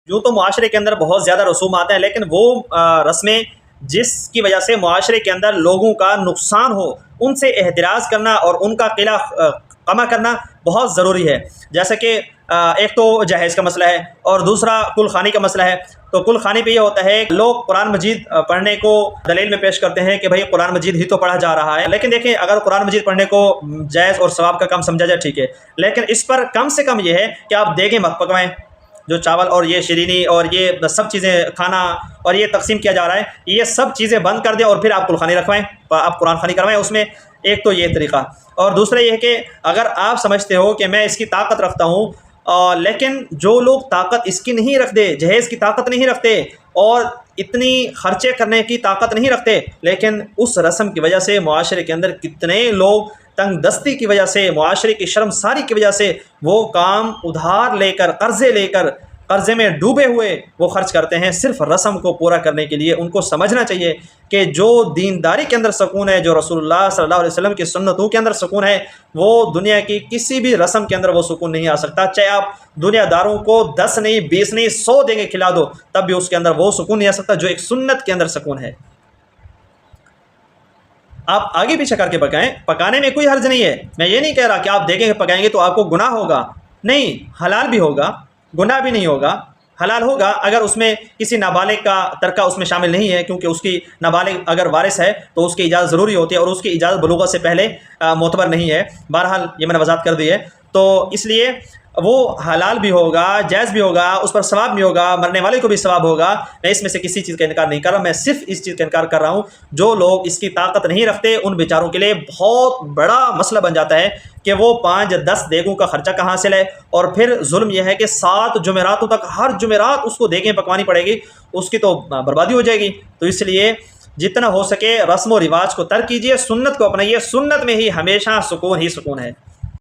یوں تو معاشرے کے اندر بہت زیادہ رسومات ہیں، لیکن وہ رسمیں جس کی وجہ سے معاشرے کے اندر لوگوں کا نقصان ہو ان سے احتراز کرنا اور ان کا قلع کما کرنا بہت ضروری ہے۔ جیسا کہ ایک تو جہیز کا مسئلہ ہے اور دوسرا کل خوانی کا مسئلہ ہے۔ تو کل خوانی پہ یہ ہوتا ہے کہ لوگ قرآن مجید پڑھنے کو دلیل میں پیش کرتے ہیں کہ بھائی قرآن مجید ہی تو پڑھا جا رہا ہے، لیکن دیکھیں اگر قرآن مجید پڑھنے کو جائز اور ثواب کا کام سمجھا جائے ٹھیک ہے، لیکن اس پر کم سے کم یہ ہے کہ آپ دیگیں مت پکوائیں، جو چاول اور یہ شیرینی اور یہ سب چیزیں کھانا اور یہ تقسیم کیا جا رہا ہے یہ سب چیزیں بند کر دیں اور پھر آپ کل خوانی رکھوائیں، آپ قرآن خوانی کروائیں اس میں۔ ایک تو یہ طریقہ، اور دوسرا یہ ہے کہ اگر آپ سمجھتے ہو کہ میں اس کی طاقت رکھتا ہوں لیکن جو لوگ طاقت اس کی نہیں رکھتے، جہیز کی طاقت نہیں رکھتے اور اتنی خرچے کرنے کی طاقت نہیں رکھتے، لیکن اس رسم کی وجہ سے معاشرے کے اندر کتنے لوگ تنگ دستی کی وجہ سے، معاشرے کی شرمساری کی وجہ سے وہ کام ادھار لے کر قرضے لے کر قرضے میں ڈوبے ہوئے وہ خرچ کرتے ہیں صرف رسم کو پورا کرنے کے لیے۔ ان کو سمجھنا چاہیے کہ جو دینداری کے اندر سکون ہے، جو رسول اللہ صلی اللہ علیہ وسلم کی سنتوں کے اندر سکون ہے، وہ دنیا کی کسی بھی رسم کے اندر وہ سکون نہیں آ سکتا۔ چاہے آپ دنیا داروں کو 10 نہیں 20 نہیں 100 دیں گے کھلا دو، تب بھی اس کے اندر وہ سکون نہیں آ سکتا جو ایک سنت کے اندر سکون ہے۔ آپ آگے پیچھے کر کے پکائیں، پکانے میں کوئی حرج نہیں ہے۔ میں یہ نہیں کہہ رہا کہ آپ دیکھیں پکائیں گے تو آپ کو گناہ ہوگا، نہیں، حلال بھی ہوگا، گناہ بھی نہیں ہوگا۔ حلال ہوگا اگر اس میں کسی نابالغ کا ترکہ اس میں شامل نہیں ہے، کیونکہ اس کی نابالغ اگر وارث ہے تو اس کی اجازت ضروری ہوتی ہے اور اس کی اجازت بلوغت سے پہلے معتبر نہیں ہے۔ بہرحال یہ میں نے وضاحت کر دی ہے، تو اس لیے وہ حلال بھی ہوگا، جائز بھی ہوگا، اس پر ثواب بھی ہوگا، مرنے والے کو بھی ثواب ہوگا۔ میں اس میں سے کسی چیز کا انکار نہیں کر رہا، میں صرف اس چیز کا انکار کر رہا ہوں جو لوگ اس کی طاقت نہیں رکھتے ان بیچاروں کے لیے بہت بڑا مسئلہ بن جاتا ہے کہ وہ 5-10 دیگوں کا خرچہ کہاں سے لے، اور پھر ظلم یہ ہے کہ 7 جمعراتوں تک ہر جمعرات اس کو دیگیں پکوانی پڑے گی، اس کی تو بربادی ہو جائے گی۔ تو اس لیے جتنا ہو سکے رسم و رواج کو ترک کیجیے، سنت کو اپنائیے، سنت میں ہی ہمیشہ سکون ہی سکون ہے۔